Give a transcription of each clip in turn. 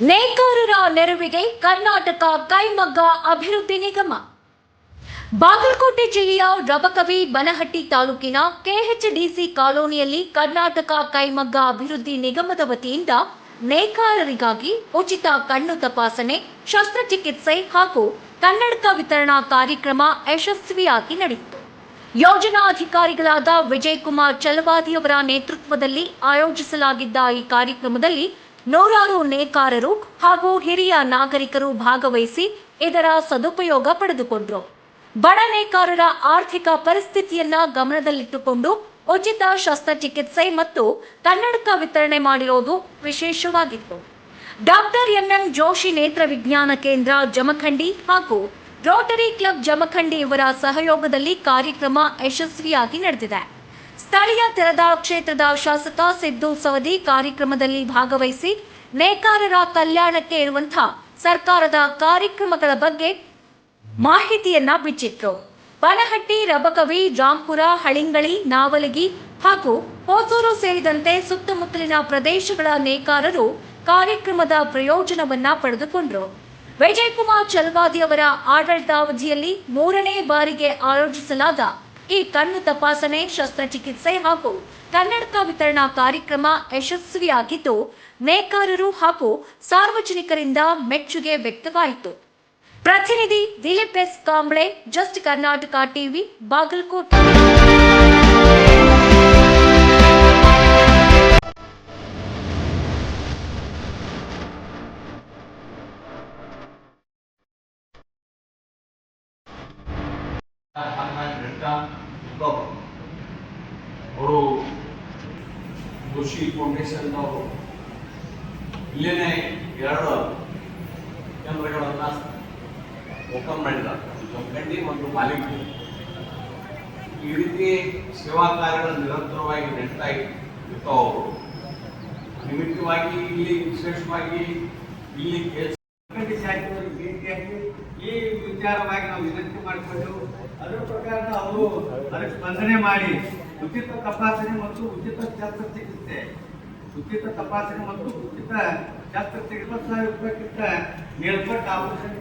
ನೇಕಾರರ ನೆರವಿಗೆ ಕರ್ನಾಟಕ ಕೈಮಗ್ಗ ಅಭಿವೃದ್ಧಿ ನಿಗಮ. ಬಾಗಲಕೋಟೆ ಜಿಲ್ಲೆಯ ರಬಕವಿ ಬನಹಟ್ಟಿ ತಾಲೂಕಿನ ಕೆಎಚ್ಡಿಸಿ ಕಾಲೋನಿಯಲ್ಲಿ ಕರ್ನಾಟಕ ಕೈಮಗ್ಗ ಅಭಿವೃದ್ಧಿ ನಿಗಮದ ವತಿಯಿಂದ ನೇಕಾರರಿಗಾಗಿ ಉಚಿತ ಕಣ್ಣು ತಪಾಸಣೆ, ಶಸ್ತ್ರಚಿಕಿತ್ಸೆ ಹಾಗೂ ಕನ್ನಡಕ ವಿತರಣಾ ಕಾರ್ಯಕ್ರಮ ಯಶಸ್ವಿಯಾಗಿ ನಡೆಯಿತು. ಯೋಜನಾಧಿಕಾರಿಗಳಾದ ವಿಜಯಕುಮಾರ್ ಚಲವಾದಿಯವರ ನೇತೃತ್ವದಲ್ಲಿ ಆಯೋಜಿಸಲಾಗಿದ್ದ ಈ ಕಾರ್ಯಕ್ರಮದಲ್ಲಿ ನೂರಾರು ನೇಕಾರರು ಹಾಗೂ ಹಿರಿಯ ನಾಗರಿಕರು ಭಾಗವಹಿಸಿ ಇದರ ಸದುಪಯೋಗ ಪಡೆದುಕೊಂಡರು. ಬಡ ನೇಕಾರರ ಆರ್ಥಿಕ ಪರಿಸ್ಥಿತಿಯನ್ನ ಗಮನದಲ್ಲಿಟ್ಟುಕೊಂಡು ಉಚಿತ ಶಸ್ತ್ರಚಿಕಿತ್ಸೆ ಮತ್ತು ಕನ್ನಡಕ ವಿತರಣೆ ಮಾಡಿರುವುದು ವಿಶೇಷವಾಗಿತ್ತು. ಡಾಕ್ಟರ್ ಎಂಎಂ ಜೋಶಿ ನೇತ್ರ ವಿಜ್ಞಾನ ಕೇಂದ್ರ ಜಮಖಂಡಿ ಹಾಗೂ ರೋಟರಿ ಕ್ಲಬ್ ಜಮಖಂಡಿ ಇವರ ಸಹಯೋಗದಲ್ಲಿ ಕಾರ್ಯಕ್ರಮ ಯಶಸ್ವಿಯಾಗಿ ನಡೆದಿದೆ. ಸ್ಥಳೀಯ ತೆರದ ಕ್ಷೇತ್ರದ ಶಾಸಕ ಸಿದ್ದು ಸವದಿ ಕಾರ್ಯಕ್ರಮದಲ್ಲಿ ಭಾಗವಹಿಸಿ ನೇಕಾರರ ಕಲ್ಯಾಣಕ್ಕೆ ಇರುವಂತಹ ಸರ್ಕಾರದ ಕಾರ್ಯಕ್ರಮಗಳ ಬಗ್ಗೆ ಮಾಹಿತಿಯನ್ನ ಬಿಚ್ಚಿಟ್ರು. ಬನಹಟ್ಟಿ, ರಬಕವಿ, ರಾಂಪುರ, ಹಳಿಂಗಳಿ, ನಾವಲಗಿ ಹಾಗೂ ಹೊಸೂರು ಸೇರಿದಂತೆ ಸುತ್ತಮುತ್ತಲಿನ ಪ್ರದೇಶಗಳ ನೇಕಾರರು ಕಾರ್ಯಕ್ರಮದ ಪ್ರಯೋಜನವನ್ನ ಪಡೆದುಕೊಂಡರು. ವಿಜಯಕುಮಾರ್ ಚಲವಾದಿ ಅವರ ಆಡಳಿತಾವಧಿಯಲ್ಲಿ 3ನೇ ಬಾರಿಗೆ ಆಯೋಜಿಸಲಾದ ಈ ಕಣ್ಣು ತಪಾಸಣೆ, ಶಸ್ತ್ರಚಿಕಿತ್ಸೆ ಹಾಗೂ ಕನ್ನಡಕ ವಿತರಣಾ ಕಾರ್ಯಕ್ರಮ ಯಶಸ್ವಿಯಾಗಿದ್ದು ನೇಕಾರರು ಹಾಗೂ ಸಾರ್ವಜನಿಕರಿಂದ ಮೆಚ್ಚುಗೆ ವ್ಯಕ್ತವಾಯಿತು. ಪ್ರತಿನಿಧಿ Dilip S Kamble, just Karnataka TV, Bagalkote. ಅವರು ಜೋಶಿ ಫೌಂಡೇಶನ್ ಅವರು ಇಲ್ಲೇನೆ 2 ಕೇಂದ್ರಗಳನ್ನ ಓಪನ್ ಮಾಡಿದ್ದಾರೆ, ಜಮಖಂಡಿ ಮತ್ತು ಮಾಲಿಂಗಿ. ಈ ರೀತಿ ಸೇವಾ ಕಾರ್ಯಗಳು ನಿರಂತರವಾಗಿ ನಡೀತಾ ಇರ್ತಾವ. ಅವರು ನಿಮಿತ್ತವಾಗಿ ಇಲ್ಲಿ ವಿಶೇಷವಾಗಿ ಇಲ್ಲಿ ಜಮಖಂಡಿ ಶಾಖೆಯವರಿಗೆ ಭೇಟಿಯಾಗಿ ಈ ವಿಚಾರವಾಗಿ ನಾವು ವಿನಂತಿ ಮಾಡಿಕೊಂಡು ಅದರ ಪ್ರಕಾರ ಅವರು ಅದಕ್ಕೆ ಸ್ಪಂದನೆ ಮಾಡಿ ಉಚಿತ ತಪಾಸಣೆ ಮತ್ತು ಉಚಿತ ಶಸ್ತ್ರಚಿಕಿತ್ಸೆ, ಉಚಿತ ತಪಾಸಣೆ ಮತ್ತು ಉಚಿತ ಶಸ್ತ್ರಚಿಕಿತ್ಸೆ 20,000 ರೂಪಾಯಿಗಿಂತ ಮೇಲ್ಪಟ್ಟ ಆಪರೇಷನ್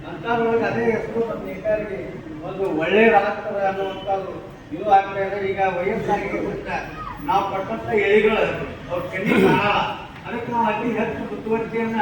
ಅಂತರೊಳಗೆ ಅದೇ ಎಷ್ಟು ನೇಕಾರಿಗೆ ಒಂದು ಒಳ್ಳೆಯದಾಗ್ತದೆ ಅನ್ನುವಂಥದ್ದು ಇದು ಆಗ್ತಾ ಇದೆ. ಈಗ ವಯಸ್ಸಾಗಿ ನಾವು ಪಟ್ಟಂತ ಎಳಿಗಳು ಅವ್ರ ಕಣ್ಣಿಗೆ ಕಾಣಲ್ಲ. ಅದಕ್ಕೆ ನಾವು ಅತಿ ಹೆಚ್ಚು ಮುತುವರ್ಜಿಯನ್ನ